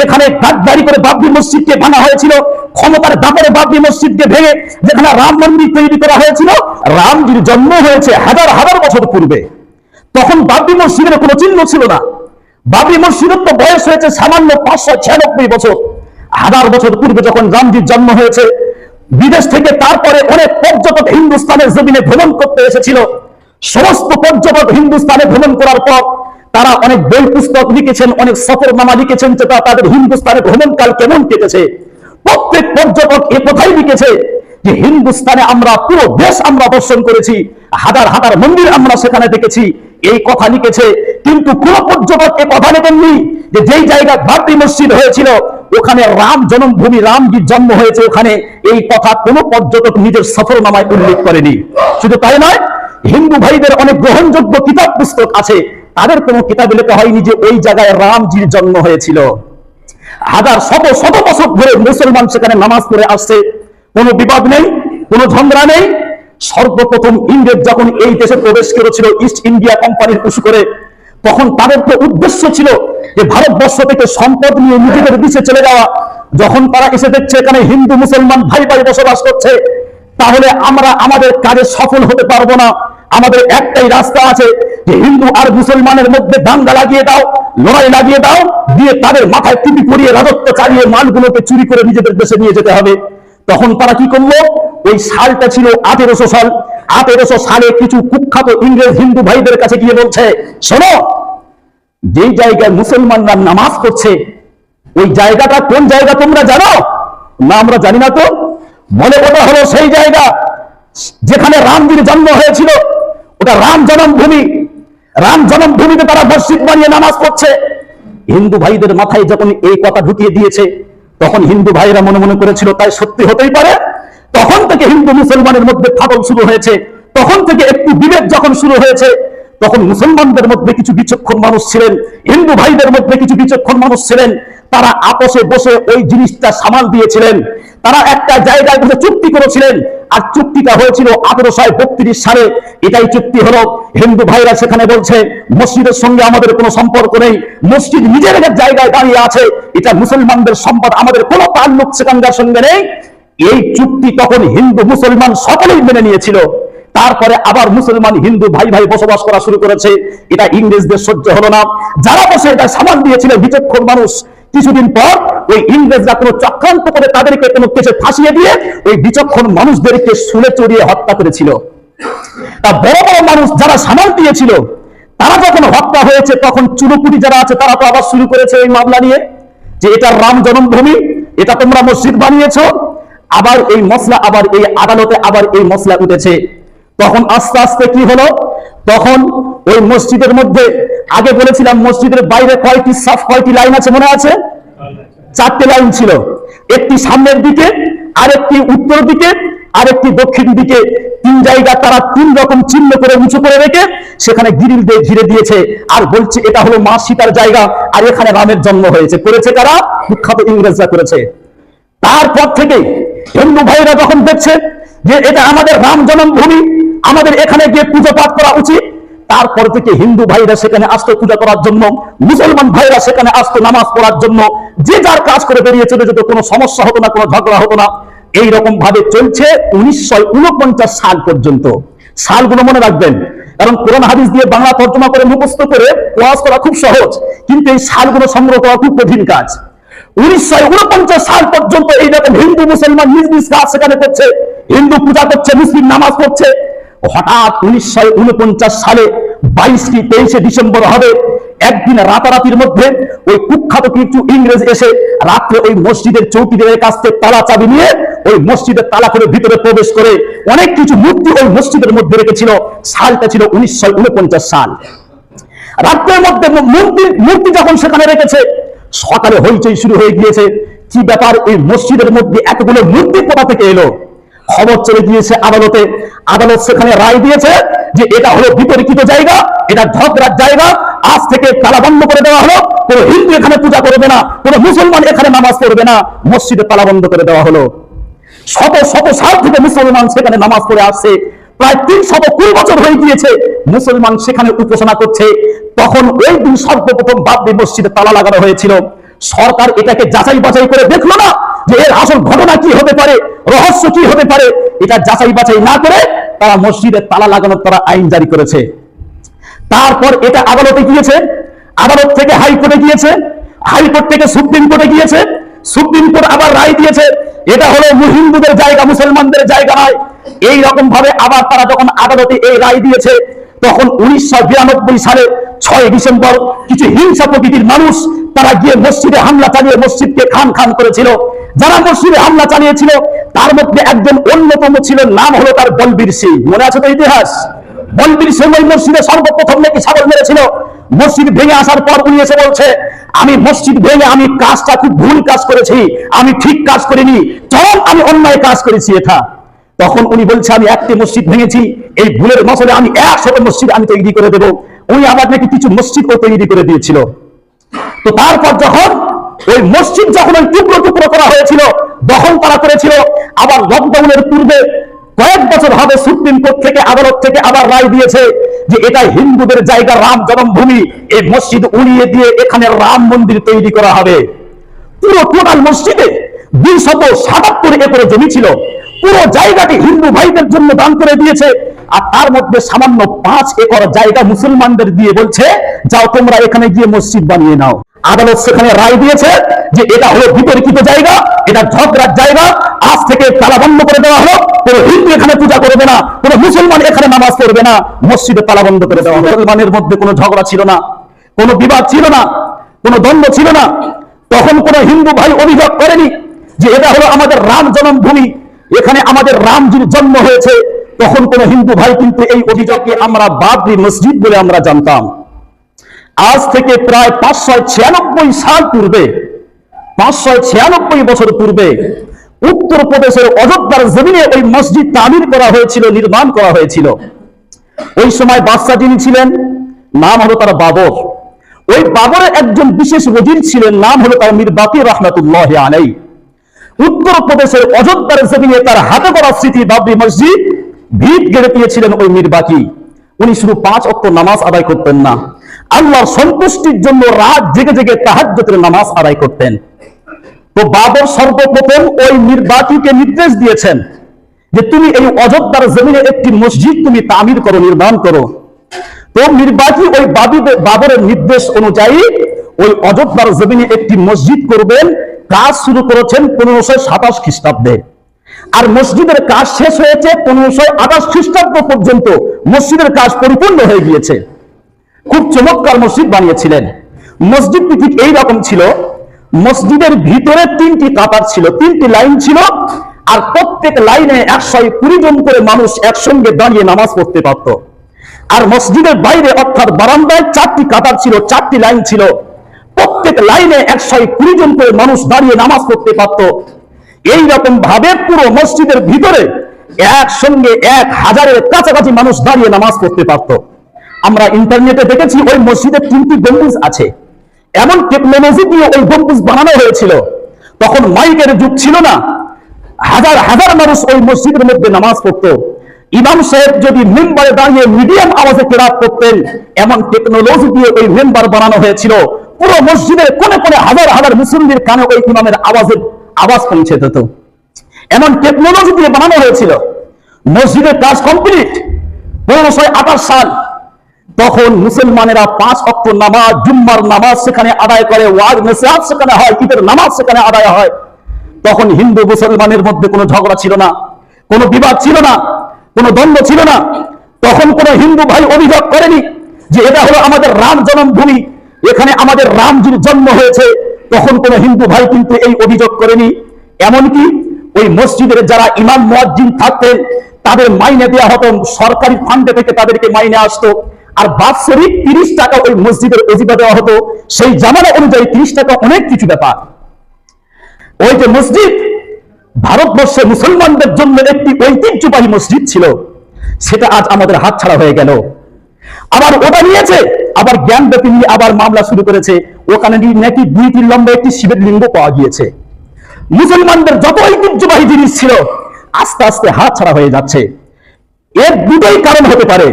যেখানে গাদ্দারি করে বাবরি মসজিদকে ভাঙা হয়েছিল, ক্ষমতার দাপটে বাবরি মসজিদকে ভেঙে যেখানে রাম মন্দির তৈরি করা হয়েছিল, রামজির জন্ম হয়েছে হাজার হাজার বছর পূর্বে। তখন বাবরি মসজিদের কোনো চিহ্ন ছিল না। বাবরি মসজিদের তো বয়স হয়েছে সামান্য 596 বছর। হাজার বছর পূর্বে যখন রামজির জন্ম হয়েছে, বিদেশ থেকে তারপরে অনেক পর্যটক হিন্দুস্তানের জমিনে ভ্রমণ করতে এসেছিল। সমস্ত পর্যটক হিন্দুস্তানে ভ্রমণ করার পর তারা অনেক বই পুস্তক লিখেছেন, অনেক সফরনামা লিখেছেন যে তাদের হিন্দুস্তানে ভ্রমণকাল কেমন কেটেছে। প্রত্যেক পর্যটক এ কথাই লিখেছে যে হিন্দুস্তানে আমরা পুরো দেশ আমরা দর্শন করেছি, হাজার হাজার মন্দির আমরা সেখানে দেখেছি, এই কথা লিখেছে। কিন্তু কোন পর্যটক এ কথা লেখেননি যে যেই জায়গা বাবরি মসজিদ হয়েছিল ওখানে রাম জন্মভূমি, রামজির জন্ম হয়েছে ওখানে, এই কথা কোনো পর্যটক নিজের সফরনামায় উল্লেখ করেনি। শুধু তাই নয়, হিন্দু ভাইদের অনেক গ্রহণযোগ্য কিতাব পুস্তক আছে, তাদের কোনো কিতাবে লেখা হয়নি যে ওই জায়গায় রামজির জন্ম হয়েছিল। হাজার শত শত বছর ধরে মুসলমান সেখানে নামাজ পড়ে আসছে, কোনো বিবাদ নেই, কোনো ঝগড়া নেই। সর্বপ্রথম ইংরেজ যখন এই দেশে প্রবেশ করেছিল ইস্ট ইন্ডিয়া কোম্পানির ইস্যু করে, তখন তাদের তো উদ্দেশ্য ছিল যে ভারতবর্ষ থেকে সম্পদ নিয়ে নিজেদের দেশে চলে যাওয়া। যখন তারা এসে দেখছে এখানে হিন্দু মুসলমান ভাই ভাই বসবাস করছে, তাহলে আমরা আমাদের কাজে সফল হতে পারবো না। আমাদের একটাই রাস্তা আছে যে হিন্দু আর মুসলমানের মধ্যে দাঙ্গা লাগিয়ে দাও, লড়াই লাগিয়ে দাও, দিয়ে তাদের মাথায় টুপি পরিয়ে রাজত্ব চালিয়ে মালগুলোকে চুরি করে নিজেদের দেশে নিয়ে যেতে হবে। তখন তারা কি করলো, ওই সালটা ছিল 1800 সাল। 1800 সালে কিছু কুখ্যাত ইংরেজ হিন্দু ভাইদের কাছে গিয়ে বলছে, শোনো, যেই জায়গায় মুসলমানরা নামাজ পড়ছে ওই জায়গাটা কোন জায়গা তোমরা জানো? না, আমরা জানি না। তো বলে ওটা হলো সেই জায়গা যেখানে রামজির জন্ম হয়েছিল, ওটা রাম জন্মভূমি। রাম জন্মভূমিতে তারা মসজিদ বানিয়ে নামাজ পড়ছে। হিন্দু ভাইদের মাথায় যখন এই কথা ঢুকিয়ে দিয়েছে, তখন হিন্দু ভাইরা মনে মনে করেছিল তাই সত্যি হতেই পারে। তখন থেকে হিন্দু মুসলমানের মধ্যে ফাটল শুরু হয়েছে। তখন থেকে একটু বিভেদ যখন শুরু হয়েছে, তখন মুসলমানদের মধ্যে কিছু বিচক্ষণ মানুষ ছিলেন, হিন্দু ভাইদের মধ্যে কিছু বিচক্ষণ মানুষ ছিলেন, তারা আপোষে বসে ওই জিনিসটা সামাল দিয়েছিলেন। তারা একটা জায়গায় বসে চুক্তি করেছিলেন, আর চুক্তিটা হয়েছিল 1832 সালে। এটাই চুক্তি হলো, হিন্দু ভাইরা সেখানে বলছে মসজিদের সঙ্গে আমাদের কোনো সম্পর্ক নেই, মসজিদ নিজের জায়গায় দাঁড়িয়ে আছে, এটা মুসলমানদের সম্পদ, আমাদের কোনো তাল্লুক সেখানকার সঙ্গে নেই। এই চুক্তি তখন হিন্দু মুসলমান সকলেই মেনে নিয়েছিল। তারপরে আবার মুসলমান হিন্দু ভাই ভাই বসবাস করা শুরু করেছে। এটা ইংরেজদের সহ্য হলো না। যারা বসে এটা সামাল দিয়েছিলেন বিচক্ষণ মানুষ, কিছুদিন পর ওই ইংরেজরা কোনো চক্রান্ত করে তাদেরকে কোনো কেসে ফাঁসিয়ে দিয়ে ওই বিচক্ষণ মানুষদেরকে শুলে চড়িয়ে হত্যা করেছিল। তা বড় বড় মানুষ যারা সামাল দিয়েছিল, তারা যখন হত্যা হয়েছে, তখন চুরুপুটি যারা আছে তারা তো আবার শুরু করেছে এই মামলা নিয়ে যে এটা রাম জন্মভূমি, এটা তোমরা মসজিদ বানিয়েছ। আবার এই মসলা, আবার এই আদালতে আবার এই মসলা উঠেছে। তখন আস্তে আস্তে কি হলো, তখন ওই মসজিদের মধ্যে, আগে বলেছিলাম মসজিদের বাইরে কয়টি সাফ, কয়টি লাইন আছে মনে আছে? 4টে লাইন ছিল। একটি সামনের দিকে, আরেকটি উত্তর দিকে, আরেকটি দক্ষিণ দিকে। 3 জায়গা তারা 3 রকম চিহ্ন করে উঁচু করে রেখে সেখানে গ্রিল দিয়ে ঘিরে দিয়েছে, আর বলছে এটা হলো মা সীতার জায়গা, আর এখানে রামের জন্ম হয়েছে। করেছে কারা? বিখ্যাত ইংরেজরা করেছে। তারপর থেকে হিন্দু ভাইরা যখন দেখছে যে এটা আমাদের রাম জন্মভূমি, আমাদের এখানে গিয়ে পুজো পাঠ করা উচিত, তারপর থেকে হিন্দু ভাইরা সেখানে আসতো পূজা করার জন্য, মুসলমান ভাইরা সেখানে আসতো নামাজ পড়ার জন্য। যে যার কাজ করে বেরিয়ে চলে যেত, কোনো সমস্যা হতো না, কোনো ঝগড়া হতো না। এইরকম ভাবে চলছে 1949 সাল পর্যন্ত। সালগুলো মনে রাখবেন, কারণ কোরআন হাদিস দিয়ে বাংলা তর্জমা করে মুখস্থ করে ওয়াজ করা খুব সহজ, কিন্তু এই সালগুলো সংগ্রহ করা খুব কঠিন কাজ। 1949 সাল পর্যন্ত এইরকম হিন্দু মুসলমান নিজ নিজ কাজ সেখানে করছে, হিন্দু পূজা করছে, মুসলিম নামাজ পড়ছে। হঠাৎ 1949 সালে 23 ডিসেম্বর হবে, একদিন রাতারাতির মধ্যে ওই কুখ্যাত কিছু ইংরেজ এসে রাত্রে ওই মসজিদের চৌকিদারের কাছ থেকে তালা চাবি নিয়ে ওই মসজিদের তালা করে ভিতরে প্রবেশ করে অনেক কিছু মূর্তি ওই মসজিদের মধ্যে রেখেছিল। সালটা ছিল 1949 সাল। রাত্রের মধ্যে মূর্তি যখন সেখানে রেখেছে, সকালে হইচই শুরু হয়ে গিয়েছে। কি ব্যাপার, এই মসজিদের মধ্যে এতগুলো মূর্তি কোথা থেকে এলো? খবর চলে গিয়েছে আদালতে। আদালত সেখানে রায় দিয়েছে যে এটা হলো বিতর্কিত জায়গা, এটা ঝগড়ার জায়গা, আজ থেকে তালা বন্ধ করে দেওয়া হলো। কোনো হিন্দু এখানে পূজা করবে না, কোনো মুসলমান এখানে নামাজ পড়বে না, মসজিদে তালা বন্ধ করে দেওয়া হলো। শত শত সাল থেকে মুসলমান সেখানে নামাজ পড়ে আসছে, প্রায় 320 বছর হয়ে গিয়েছে মুসলমান সেখানে উপাসনা করছে। তখন ওই দিন সর্বপ্রথম বাবরি মসজিদে তালা লাগানো হয়েছিল। সরকার এটাকে যাচাই বাছাই করে দেখলো না যে এর আসল ঘটনা কি হতে পারে, রহস্য কি হতে পারে। এটা যাচাই বাছাই না করে তারা মসজিদে তালা লাগানোর তারা আইন জারি করেছে। তারপর এটা আদালতে গিয়েছে, আদালত থেকে হাইকোর্টে গিয়েছে, হাইকোর্ট থেকে সুপ্রিম কোর্টে গিয়েছে, সুপ্রিম কোর্ট আবার রায় দিয়েছে এটা হলো হিন্দুদের জায়গা, মুসলমানদের জায়গা নয়। এই রকম ভাবে আবার তারা যখন আদালতে এই রায় দিয়েছে, তখন 1992 সালে 6 ডিসেম্বর কিছু হিংসা প্রকৃতির মানুষ তারা গিয়ে মসজিদে হামলা চালিয়ে মসজিদকে খান খান করেছিল। যারা মসজিদে হামলা চালিয়েছিল তার মধ্যে একজন অন্যতম ছিল, নাম হলো তার বলবীর সিং। মনে আছে তো ইতিহাস? বলবীর সিং ওই মসজিদে সর্বপ্রথম নাকি ছাগল মেরেছিল। মসজিদ ভেঙে আসার পর উনি এসে বলছে, আমি মসজিদ ভেঙে আমি কাজটা খুব ভুল কাজ করেছি, আমি ঠিক কাজ করিনি, চরম আমি অন্যায় কাজ করেছি এটা। তখন উনি বলছে, আমি একটি মসজিদ ভেঙেছি, এই ভুলের মসলে আমি 100 মসজিদ আমি তৈরি করে দেবো। উনি আবার নাকি কিছু মসজিদ তৈরি করে দিয়েছিল। তো তারপর যখন ওই মসজিদ যখন ওই টুকরো টুকরো করা হয়েছিল, দখল করা করেছিল, আবার লকডাউনের পূর্বে কয়েক বছর হবে সুপ্রিম কোর্ট থেকে আদালত থেকে আবার রায় দিয়েছে যে এটা হিন্দুদের জায়গা, রাম জন্মভূমি, এই মসজিদ উড়িয়ে দিয়ে এখানে রাম মন্দির তৈরি করা হবে। পুরো টোটাল মসজিদে 277 একর জমি ছিল, পুরো জায়গাটি হিন্দু ভাইদের জন্য দান করে দিয়েছে। আর তার মধ্যে সামান্য 5 একর জায়গা মুসলমানদের দিয়ে বলছে, যাও তোমরা এখানে গিয়ে মসজিদ বানিয়ে নাও। আদালত সেখানে রায় দিয়েছে যে এটা হলো বিতর্কিত জায়গা, এটা ঝগড়ার জায়গা, আজ থেকে তালা বন্ধ করে দেওয়া হলো। কোনো হিন্দু এখানে পূজা করবে না, কোনো মুসলমান এখানে নামাজ পড়বে না, মসজিদে তালা বন্ধ করে দেওয়া হলো। মুসলমানের মধ্যে কোনো ঝগড়া ছিল না, কোনো বিবাদ ছিল না, কোনো দ্বন্দ্ব ছিল না। তখন কোনো হিন্দু ভাই অভিযোগ করেনি যে এটা হলো আমাদের রাম জন্মভূমি, এখানে আমাদের রামজির জন্ম হয়েছে। তখন কোন হিন্দু ভাই কিন্তু এই অভিযোগকে আমরা বাবরি মসজিদ বলে আমরা জানতাম। আজ থেকে প্রায় 596 সাল পূর্বে, 596 বছর পূর্বে উত্তরপ্রদেশের অযোধ্যার জমিনে ওই মসজিদ তামির করা হয়েছিল, নির্মাণ করা হয়েছিল। ওই সময় বাদশাহ যিনি ছিলেন, নাম হলো তার বাবর। ওই বাবরের একজন বিশেষ ওজির ছিলেন, নাম হলো তার মীর বাকির রহমাতুল্লাহ আলাইহি। উত্তরপ্রদেশের অযোধ্যার জমিনে তার হাতে করা স্মৃতি বাবরি মসজিদ ভিত গেড়ে দিয়েছিলেন ওই মীর বাকি। উনি শুধু 5 ওয়াক্ত নামাজ আদায় করতেন না, আল্লাহর সন্তুষ্টির জন্য রাত জেগে জেগে তাহাজ্জুদের নামাজ আদায় করতেন। তো বাবর সর্বপ্রথম ওই মীর বাকিকে নির্দেশ দিয়েছেন যে তুমি এই অযোধ্যার জমিনে একটি মসজিদ তুমি তামির করো, নির্মাণ করো। তো মীর বাকি ওই বাবরের নির্দেশ অনুযায়ী ওই অযোধ্যার জমিনে একটি মসজিদ করবেন। কাজ শুরু করেছেন 1527 খ্রিস্টাব্দে, আর মসজিদের কাজ শেষ হয়েছে 1528 খ্রিস্টাব্দ পর্যন্ত মসজিদের কাজ পরিপূর্ণ হয়ে গিয়েছে। খুব চমৎকার মসজিদ বানিয়েছিলেন। মসজিদটি ঠিক এইরকম ছিল, মসজিদের ভিতরে 3টি কাতার ছিল, 3টি লাইন ছিল, আর প্রত্যেক লাইনে 120 জন করে মানুষ একসঙ্গে দাঁড়িয়ে নামাজ পড়তে পারত। আর মসজিদের বাইরে অর্থাৎ বারান্দায় 4টি কাতার ছিল, 4টি লাইন ছিল, প্রত্যেক লাইনে 120 জন করে মানুষ দাঁড়িয়ে নামাজ পড়তে পারত। এইরকম ভাবে পুরো মসজিদের ভিতরে একসঙ্গে 1000-এর কাছাকাছি মানুষ দাঁড়িয়ে নামাজ পড়তে পারত। আমরা ইন্টারনেটে দেখেছি ওই মসজিদে 3টি গম্বুজ আছে, এমন টেকনোলজি দিয়ে ওই গম্বুজ বানানো হয়েছিল। তখন মাইকের যুগ ছিল না, হাজার হাজার মানুষ ওই মসজিদের মধ্যে নামাজ পড়তো। ইমাম সাহেব যদি মেম্বারে দাঁড়িয়ে মিডিয়াম আওয়াজে কেরাত করতেন, এমন টেকনোলজি দিয়ে ওই মেম্বার বানানো হয়েছিল। পুরো মসজিদের কোণে কোণে হাজার হাজার মুসল্লির কানে ওই ইমামের আওয়াজ পৌঁছে যেত, এমন টেকনোলজি দিয়ে বানানো হয়েছিল। মসজিদের কাজ কমপ্লিট 1528 সাল। তখন মুসলমানেরা 5 ওয়াক্ত নামাজ, জুম্মার নামাজ সেখানে আদায় করে, ওয়াজ নসিহত সেখানে হয়, ঈদের নামাজ সেখানে আদায় হয়। তখন হিন্দু মুসলমানের মধ্যে কোনো ঝগড়া ছিল না, কোনো বিবাদ ছিল না, কোনো দ্বন্দ্ব ছিল না। তখন কোনো হিন্দু ভাই অভিযোগ করেনি যে এটা হলো আমাদের রাম জন্মভূমি, এখানে আমাদের রামজির জন্ম হয়েছে। তখন কোনো হিন্দু ভাই কিন্তু এই অভিযোগ করেনি। এমনকি ওই মসজিদের যারা ইমাম মুয়াজ্জিন থাকতেন তাদের মাইনে দেওয়া হতো, সরকারি ফান্ডে থেকে তাদেরকে মাইনে আসতো। আর বাৎসরিক 30 টাকা ওই মসজিদের ওজিফা দেওয়া হতো। সেই জামানা অনুযায়ী 30 টাকা অনেক কিছু ব্যাপার। ওই যে মসজিদ ভারতবর্ষে মুসলমানদের জন্য একটি ঐতিহ্যবাহী মসজিদ ছিল, সেটা আজ আমাদের হাতছাড়া হয়ে গেল। আবার ওটা নিয়েছে, আবার জ্ঞানব্যাপী নিয়ে আবার মামলা শুরু করেছে। ওখানে নাকি 2 টির লম্বা একটি শিবের লিঙ্গ পাওয়া গিয়েছে। মুসলমানদের যত ঐতিহ্যবাহী জিনিস ছিল আস্তে আস্তে হাতছাড়া হয়ে যাচ্ছে। এর দুটোই কারণ হতে পারে।